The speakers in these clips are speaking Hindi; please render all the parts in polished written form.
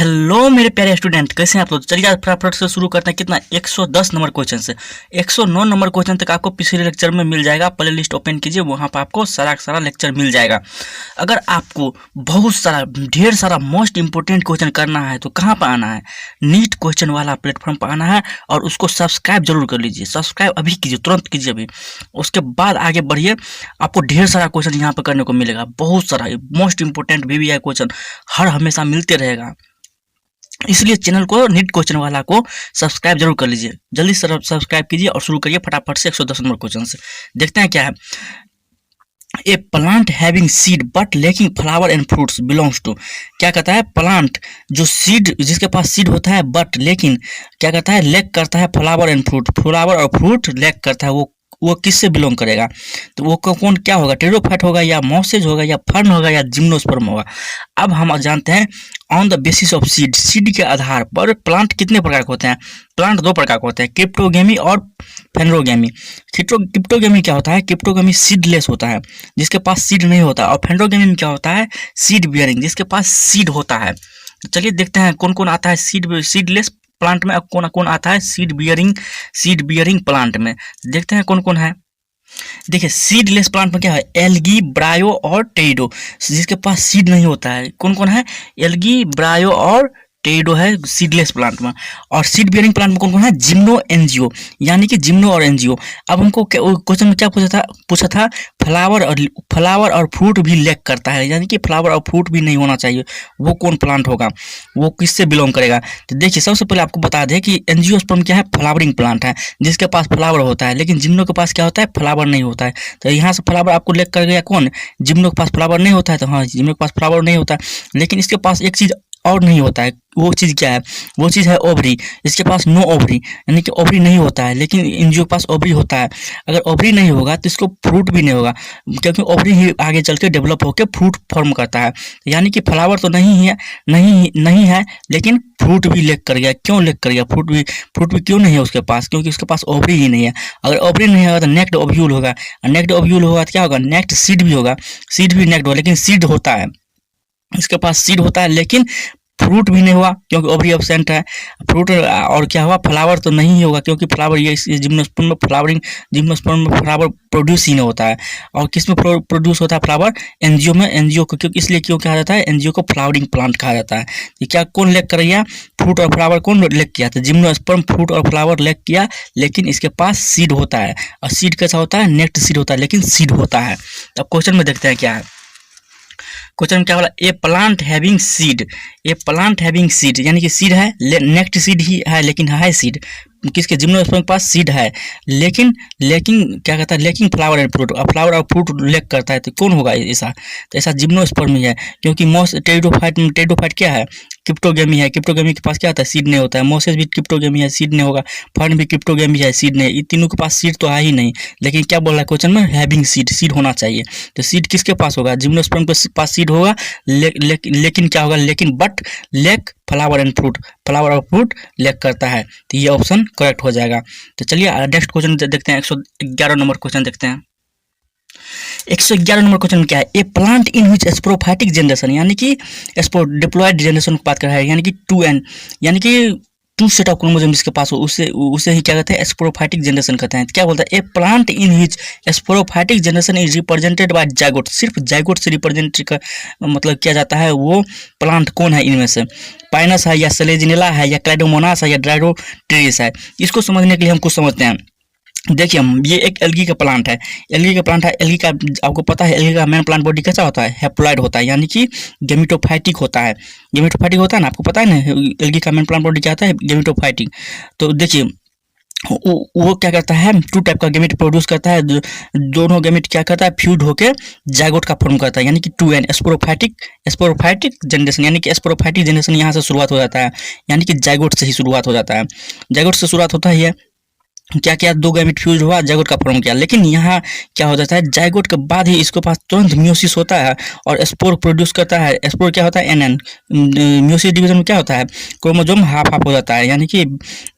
हेलो मेरे प्यारे स्टूडेंट, कैसे हैं आप लोग। चलिए आज फटाफट से शुरू करते हैं। कितना 110 नंबर क्वेश्चन से 109 नंबर क्वेश्चन तक आपको पिछले लेक्चर में मिल जाएगा। प्ले लिस्ट ओपन कीजिए, वहां पर आपको सारा लेक्चर मिल जाएगा। अगर आपको बहुत सारा ढेर सारा मोस्ट इंपोर्टेंट क्वेश्चन करना है तो कहाँ पर आना है, नीट क्वेश्चन वाला प्लेटफॉर्म पर आना है और उसको सब्सक्राइब जरूर कर लीजिए। सब्सक्राइब अभी कीजिए, तुरंत कीजिए अभी, उसके बाद आगे बढ़िए। आपको ढेर सारा क्वेश्चन यहाँ पर करने को मिलेगा, बहुत सारा मोस्ट इंपोर्टेंट VVI क्वेश्चन हर हमेशा मिलते रहेगा। इसलिए चैनल को, नीट क्वेश्चन वाला को सब्सक्राइब जरूर कर लीजिए। जल्दी से सब्सक्राइब कीजिए और शुरू करिए फटाफट से 110 नंबर क्वेश्चन से। देखते हैं क्या है। A plant having seed but lacking flower and fruits belongs to. क्या कहता है, प्लांट जो सीड, जिसके पास सीड होता है बट लेकिन क्या कहता है, लैक करता है फ्लावर एंड फ्रूट। फ्लावर और फ्रूट लैक करता है, वो किससे बिलोंग करेगा? तो वो कौन क्या होगा, टेरोफाइट होगा या मोसेज होगा या फर्न होगा या जिम्नोस्पर्म होगा। अब हम जानते हैं on the basis of seed, seed के आधार पर प्लांट कितने प्रकार के होते हैं। प्लांट दो प्रकार के होते हैं, क्रिप्टोगेमी और फेनरोगेमी। क्रिप्टोगेमी क्या होता है, क्रिप्टोगेमी सीडलेस होता है, जिसके पास सीड नहीं होता। और फेनरोगेमी में क्या होता है, सीड बियरिंग, जिसके पास सीड होता है। चलिए देखते हैं कौन कौन आता है सीडलेस प्लांट में, कौन कौन आता है सीड बियरिंग प्लांट में। देखते हैं कौन कौन है। देखिए सीडलेस प्लांट में क्या है, एल्गी, ब्रायो और टेइडो, जिसके पास सीड नहीं होता है। कौन कौन है, एल्गी, ब्रायो और टेइडो है सीडलेस प्लांट में। और सीड बियरिंग प्लांट में कौन कौन है, जिम्नो, एनजियो, यानी कि जिम्नो और एनजियो। अब हमको क्वेश्चन में क्या पूछा था, फ्लावर और फ्रूट भी लैक करता है, यानी कि फ्लावर और फ्रूट भी नहीं होना चाहिए। वो कौन प्लांट होगा, वो किससे बिलोंग करेगा? तो देखिए सबसे पहले आपको बता दें कि एंजियोस्पर्म क्या है, फ्लावरिंग प्लांट है, जिसके पास फ्लावर होता है। लेकिन जिम्नो के पास क्या होता है, फ्लावर नहीं होता है। तो यहाँ से फ्लावर आपको लैक कर गया कौन, जिम्नो के पास फ्लावर नहीं होता है। तो हाँ, जिम्नो के पास फ्लावर नहीं होता है, लेकिन इसके पास एक चीज और नहीं होता है। वो चीज़ क्या है, वो चीज़ है ओवरी। इसके पास नो ओवरी, यानी कि ओवरी नहीं होता है, लेकिन एनजियो के पास ओवरी होता है। अगर ओवरी नहीं होगा तो इसको फ्रूट भी नहीं होगा, क्योंकि ओवरी ही आगे चल के डेवलप होकर फ्रूट फॉर्म करता है। यानी कि फ्लावर तो नहीं है, लेकिन फ्रूट भी लेक कर गया। क्यों लेक कर गया, फ्रूट भी क्यों नहीं है उसके पास, क्योंकि उसके पास ओवरी ही नहीं है। अगर ओवरी नहीं होगा तो नेक्ड ओव्यूल होगा, नेक्ड ओव्यूल होगा तो क्या होगा, नेक्ड सीड भी होगा। सीड भी नेक्ड होगा, लेकिन सीड होता है, इसके पास सीड होता है, लेकिन फ्रूट भी नहीं हुआ क्योंकि ओवरी एब्सेंट है। फ्रूट और क्या हुआ, फ्लावर तो नहीं होगा, क्योंकि फ्लावर ये जिम्नोस्पर्म में जिम्नोस्पर्म में फ्लावर प्रोड्यूस ही नहीं होता है। और किस में प्रोड्यूस होता है फ्लावर, एनजियो में। एनजियो को क्योंकि इसलिए क्यों कहा जाता है, एनजियो को फ्लावरिंग प्लांट कहा जाता है। तो क्या कौन लेक कर गया, फ्रूट और फ्लावर कौन लेक किया, तो जिम्नोस्पर्म फ्रूट और फ्लावर लेक किया, लेकिन इसके पास सीड होता है। और सीड कैसा होता है, नेक्ट सीड होता है, लेकिन सीड होता है। अब क्वेश्चन में देखते हैं क्या है। क्वेश्चन में क्या बोला, ए प्लांट हैविंग सीड, यानी कि सीड है, नेक्स्ट सीड ही है, लेकिन है सीड किसके, जिम्नोस्पर्म के पास सीड है, लेकिन क्या कहता है, लेकिन फ्लावर एंड फ्रूट, फ्लावर और फ्रूट लेक करता है। तो कौन होगा ऐसा, तो ऐसा जिम्नोस्पर्म ही है, क्योंकि टेरिडोफाइट क्या है, क्रिप्टोगेमी है। क्रिप्टोगेमी के पास क्या होता है, सीड नहीं होता है। मोसेस भी क्रिप्टोगेमी है, सीड नहीं होगा। फर्न भी क्रिप्टोगेमी है, सीड नहीं। इन तीनों के पास सीड तो है ही नहीं, लेकिन क्या बोल रहा है क्वेश्चन में, हैविंग सीड होना चाहिए। तो सीड किसके पास होगा, जिम्नोस्पर्म के पास सीड होगा, लेकिन क्या होगा, लेकिन but lake flower and fruit, flower और फ्रूट लेक करता है। तो ये ऑप्शन करेक्ट हो जाएगा। तो चलिए नेक्स्ट क्वेश्चन देखते हैं, 111 नंबर क्वेश्चन देखते हैं। 111 नंबर क्वेश्चन में क्या है, a plant in which sporophytic generation, यानी कि डिप्लॉयड जनरेशन की बात कर रहा है, यानी कि 2n, यानी कि 2 सेट ऑफ क्रोमोसोम जिसके पास हो, उसे ही क्या कहते हैं, स्पोरोफाइटिक जनरेशन कहते हैं। क्या बोलता है, a plant in which sporophytic generation is represented by zygote, सिर्फ जाइगोट से रिप्रेजेंट मतलब किया जाता है। वो प्लांट कौन है इनमें से, पाइनस है या सेलेजिनेला है या क्लाइडोमोनास है या ड्राइडोटेरिस है। इसको समझने के लिए हम कुछ समझते हैं। देखिए हम, ये एक एल्गी का प्लांट है, एल्गी का आपको पता है, एल्गी का मेन प्लांट बॉडी कैसा होता है, हैप्लॉइड होता है, यानी कि गेमिटोफाइटिक होता है। गेमिटोफाइटिक होता है ना, आपको पता है ना, एल्गी का मेन प्लांट बॉडी क्या होता है, गेमिटोफाइटिक। तो देखिए वो क्या करता है, 2 टाइप का गेमिट प्रोड्यूस करता है। दोनों गेमिट क्या करता है, फ्यूज होकर जाइगोट का फॉर्म करता है, यानी कि 2n, स्पोरोफाइटिक जनरेशन, यानी कि स्पोरोफाइटिक जनरेशन यहाँ से शुरुआत हो जाता है, यानी कि जाइगोट से ही शुरुआत हो जाता है। जाइगोट से शुरुआत होता है, क्या किया, 2 गैमेट फ्यूज हुआ, जाइगोट का फॉर्म किया। लेकिन यहाँ क्या हो जाता है, जाइगोट के बाद ही इसके पास तुरंत म्यूसिस होता है और स्पोर प्रोड्यूस करता है। स्पोर क्या होता है, एनएन। म्यूसिस डिवीजन में क्या होता है, क्रोमोसोम हाफ हाफ हो जाता है, यानी कि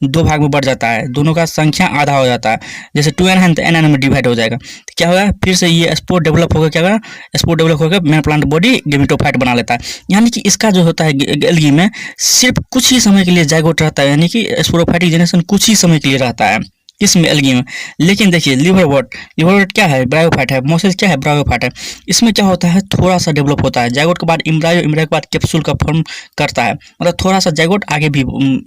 2 भाग में बढ़ जाता है, दोनों का संख्या आधा हो जाता है। जैसे 2n है तो nn में डिवाइड हो जाएगा। तो क्या होगा, फिर से ये स्पोर डेवलप होकर क्या होगा, स्पोर डेवलप होकर मैन प्लांट बॉडी गेमेटोफाइट बना लेता है। यानी कि इसका जो होता है एल्गी में सिर्फ कुछ ही समय के लिए जाइगोट रहता है, यानी कि स्पोरोफाइटिक जनरेशन कुछ ही समय के लिए रहता है इसमें एल्गी में। लेकिन देखिए लिवरवॉट क्या है, ब्रायोफाइट है। मोसेस क्या है, ब्रायोफाइट है। इसमें क्या होता है, थोड़ा सा डेवलप होता है। जाइगोट के बाद इम्ब्रायो, इम्ब्रायो के बाद कैप्सूल का फॉर्म करता है। मतलब थोड़ा सा जाइगोट आगे भी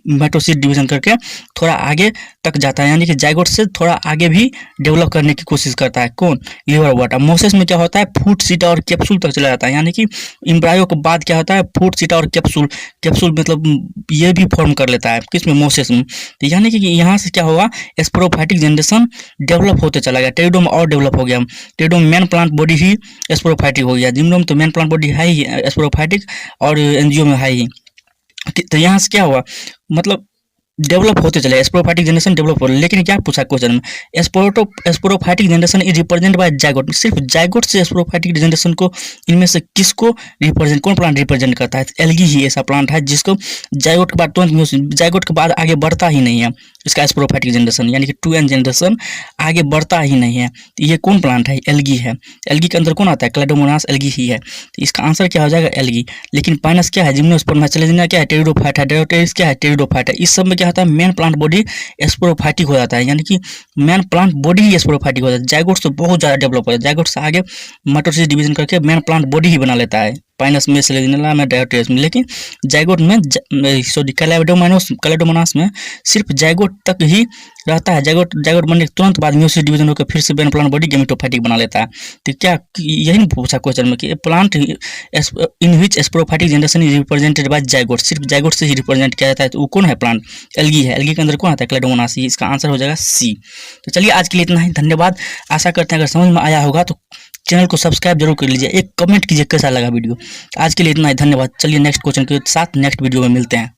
माइटोसिस डिवीजन करके थोड़ा आगे तक जाता है, यानी कि जाइगोट से थोड़ा आगे भी डेवलप करने की कोशिश करता है। कौन, लिवरवॉट। मोसेस में क्या होता है, फूट सीटा और कैप्सूल तक चला जाता है, यानी कि इम्ब्रायो के बाद क्या होता है, फूट सीटा और कैप्सूल। कैप्सूल मतलब ये भी फॉर्म कर लेता है, किसमें, मोसेस में। तो यानी कि यहाँ से क्या होगा, स्पोरोफाइटिक जनरेशन डेवलप होते चला गया। टेरिडो में और डेवलप हो गया। टेरिडो में मेन प्लांट बॉडी ही स्पोरोफाइटिक हो गया। जिम्नो में तो मेन प्लांट बॉडी है ही स्पोरोफाइटिक और एंजियो में है ही। तो यहाँ से क्या हुआ, मतलब डेवलप होते चले, स्पोरोफाइटिक जनरेशन डेवलप हो। लेकिन क्या पूछा क्वेश्चन में, sporophytic generation is represent by zygote. सिर्फ जाइगोट से स्पोरोफाइटिक जनरेशन को, इनमें से किसको रिप्रेजेंट, कौन प्लांट रिप्रेजेंट करता है, एल्गी ही ऐसा प्लांट है जिसको जाइगोट के बाद तुरंत, जाइगोट के बाद आगे बढ़ता ही नहीं है इसका स्पोरोफाइटिक जनरेशन, यानी कि 2n जनरेशन आगे बढ़ता ही नहीं है। तो ये कौन प्लांट है, एल्गी है। एल्गी के अंदर कौन आता है, क्लेडोमोनास एल्गी ही है। तो इसका आंसर क्या हो जाएगा, एल्गी। लेकिन पाइनस क्या है, जिम्नोस्पर्म है। चलेजिना क्या है, टेरिडोफाइट है। डेरोटेरिस क्या है, टेरिडोफाइट है। इस सब में क्या होता है, मेन प्लांट बॉडी स्पोरोफाइटिक हो जाता है, यानी कि मेन प्लांट बॉडी ही स्पोरोफाइटिक हो जाता है। जाइगोट से बहुत ज़्यादा डेवलप हो जाता है। जाइगोट से आगे माइटोसिस डिवीजन करके मेन प्लांट बॉडी ही बना लेता है, पाइनस में, सेलेजिनेला में, डायोटेरियस में। लेकिन जाइगोट में सॉरी कैलेडोमोनास में सिर्फ जाइगोट तक ही रहता है। जाइगोट बनने के तुरंत बाद म्यूसिस डिवीजन होकर फिर से मेन प्लांट बॉडी गेमेटोफाइटिक बना लेता है। तो क्या यही नहीं पूछा क्वेश्चन में कि plant in which sporophytic generation is represented by zygote, सिर्फ जाइगोट से ही रिप्रेजेंट किया जाता है। तो वो कौन है प्लांट, एल्गी है। एल्गी के अंदर कौन आता है, क्लेडोमोनास। इसका आंसर हो जाएगा सी। तो चलिए आज के लिए इतना ही, धन्यवाद। आशा करते हैं अगर समझ में आया होगा तो चैनल को सब्सक्राइब जरूर कर लीजिए, एक कमेंट कीजिए कैसा लगा वीडियो। आज के लिए इतना ही, धन्यवाद। चलिए नेक्स्ट क्वेश्चन के साथ नेक्स्ट वीडियो में मिलते हैं।